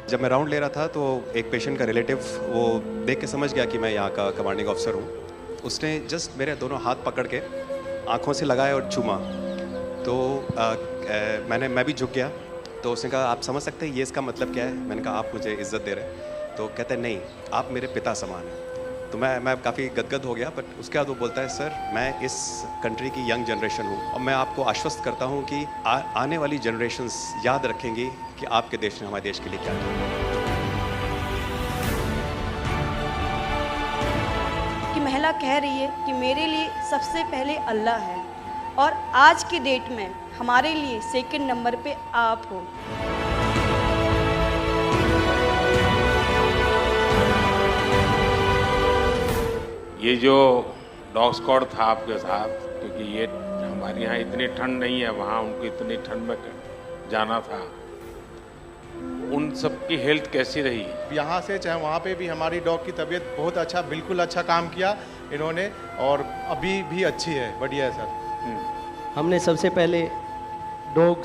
जब मैं राउंड ले रहा था तो एक पेशेंट का रिलेटिव वो देख के समझ गया कि मैं यहाँ का कमांडिंग ऑफिसर हूँ। उसने जस्ट मेरे दोनों हाथ पकड़ के आँखों से लगाया और चूमा। तो मैं भी झुक गया। तो उसने कहा आप समझ सकते हैं ये इसका मतलब क्या है? मैंने कहा आप मुझे इज़्ज़त दे रहे हैं। तो कहते हैं नहीं, आप मेरे पिता समान हैं। तो मैं काफ़ी गदगद हो गया। बट उसके बाद वो बोलता है सर मैं इस कंट्री की यंग जनरेशन हूँ और मैं आपको आश्वस्त करता हूँ कि आने वाली जनरेशन्स याद रखेंगी कि आपके देश ने हमारे देश के लिए क्या किया। कि महिला कह रही है कि मेरे लिए सबसे पहले अल्लाह है और आज की डेट में हमारे लिए सेकंड नंबर पे आप हो। ये जो डॉग स्क्वाड था आपके साथ, क्योंकि ये हमारे यहाँ इतनी ठंड नहीं है, वहाँ उनको इतनी ठंड में जाना था, उन सब की हेल्थ कैसी रही? यहाँ से चाहे वहाँ पे भी हमारी डॉग की तबीयत बहुत अच्छा, बिल्कुल अच्छा काम किया इन्होंने और अभी भी अच्छी है, बढ़िया है सर। हमने सबसे पहले डॉग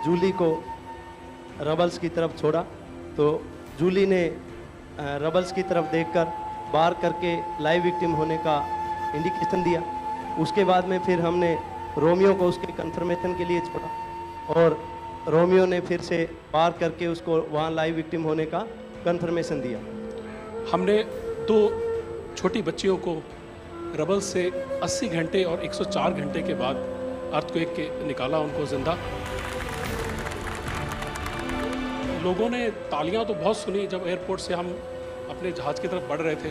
जूली को रबल्स की तरफ छोड़ा तो जूली ने रबल्स की तरफ देखकर बार करके लाइव विक्टिम होने का इंडिकेशन दिया। उसके बाद में फिर हमने रोमियो को उसके कंफर्मेशन के लिए छोड़ा और रोमियो ने फिर से बार करके उसको वहाँ लाइव विक्टिम होने का कंफर्मेशन दिया। हमने 2 छोटी बच्चियों को रबल से 80 घंटे और 104 घंटे के बाद अर्थक्वेक के निकाला उनको जिंदा। लोगों ने तालियां तो बहुत सुनी जब एयरपोर्ट से हम अपने जहाज़ की तरफ बढ़ रहे थे,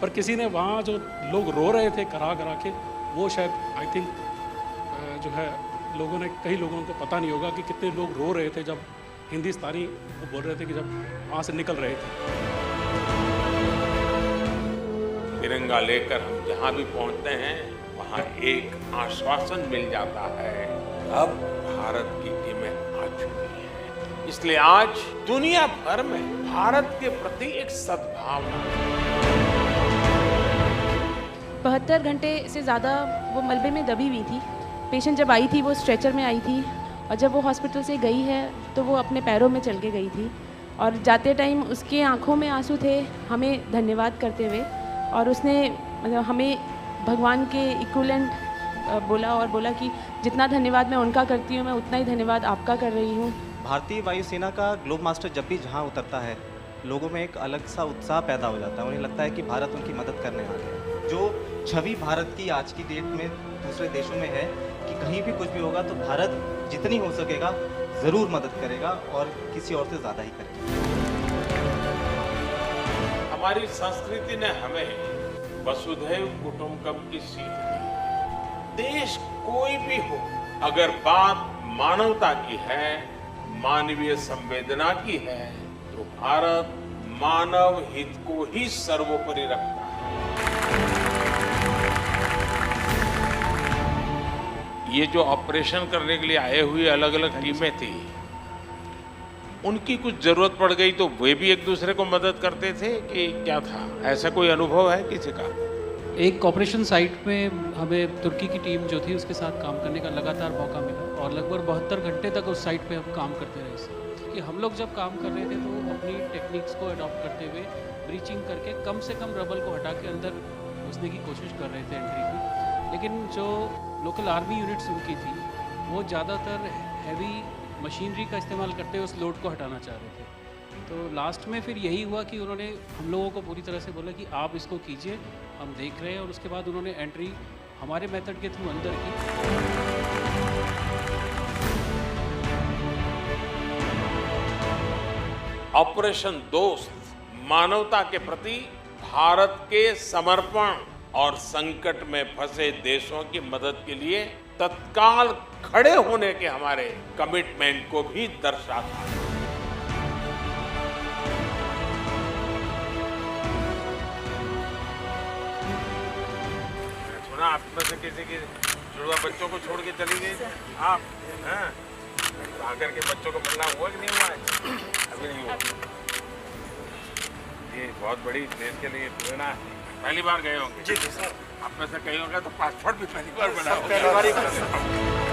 पर किसी ने वहाँ जो लोग रो रहे थे करा करा के, वो शायद आई थिंक जो है लोगों ने, कई लोगों को पता नहीं होगा कि कितने लोग रो रहे थे जब हिंदुस्तानी वो बोल रहे थे कि जब वहाँ से निकल रहे थे। तिरंगा लेकर हम जहाँ भी पहुँचते हैं वहाँ एक आश्वासन मिल जाता है, अब भारत की टीमें आ चुकी हैं। इसलिए आज दुनिया भर में भारत के प्रति एक सद्भावना। 72 घंटे से ज़्यादा वो मलबे में दबी हुई थी। पेशेंट जब आई थी वो स्ट्रेचर में आई थी और जब वो हॉस्पिटल से गई है तो वो अपने पैरों में चल के गई थी और जाते टाइम उसके आंखों में आंसू थे हमें धन्यवाद करते हुए, और उसने मतलब हमें भगवान के इक्विवेलेंट बोला कि जितना धन्यवाद मैं उनका करती हूँ मैं उतना ही धन्यवाद आपका कर रही हूँ। भारतीय वायुसेना का ग्लोब मास्टर जब भी जहाँ उतरता है लोगों में एक अलग सा उत्साह पैदा हो जाता है। उन्हें लगता है कि भारत उनकी मदद करने आ गया। जो छवि भारत की आज की डेट में दूसरे देशों में है कि कहीं भी कुछ भी होगा तो भारत जितनी हो सकेगा ज़रूर मदद करेगा और किसी और से ज़्यादा ही करेगा। हमारी संस्कृति ने हमें वसुधैव कुटुंबकम की सीख दी। देश कोई भी हो, अगर बात मानवता की है, मानवीय संवेदना की है, तो भारत मानव हित को ही सर्वोपरि रखता है। ये जो ऑपरेशन करने के लिए आए हुए अलग अलग टीमें थी, उनकी कुछ जरूरत पड़ गई तो वे भी एक दूसरे को मदद करते थे कि क्या था? ऐसा कोई अनुभव है किसी का? एक ऑपरेशन साइट में हमें तुर्की की टीम जो थी उसके साथ काम करने का लगातार मौका मिला और लगभग 72 घंटे तक उस साइट पे हम काम करते रहे। कि हम लोग जब काम कर रहे थे तो अपनी टेक्निक्स को अडॉप्ट करते हुए ब्रीचिंग करके कम से कम रबल को हटा के अंदर घुसने की कोशिश कर रहे थे एंट्री की। लेकिन जो लोकल आर्मी यूनिट्स उनकी थी वो ज़्यादातर हैवी मशीनरी का इस्तेमाल करते हुए उस लोड को हटाना चाह रहे थे। तो लास्ट में फिर यही हुआ कि उन्होंने हम लोगों को पूरी तरह से बोला कि आप इसको कीजिए, हम देख रहे हैं, और उसके बाद उन्होंने एंट्री हमारे मेथड के थ्रू अंदर की। ऑपरेशन दोस्त मानवता के प्रति भारत के समर्पण और संकट में फंसे देशों की मदद के लिए तत्काल खड़े होने के हमारे कमिटमेंट को भी दर्शाता है। सुना आप में से किसी की जुड़वा बच्चों को छोड़ के चली गई आप, हैं? आकर के बच्चों को मिलना हुआ कि नहीं हुआ है? अभी नहीं हुआ। ये बहुत बड़ी देश के लिए प्रेरणा है। पहली बार गए होंगे? जी सर। आप में से कई होंगे तो पासपोर्ट भी पहली बार बना होगा।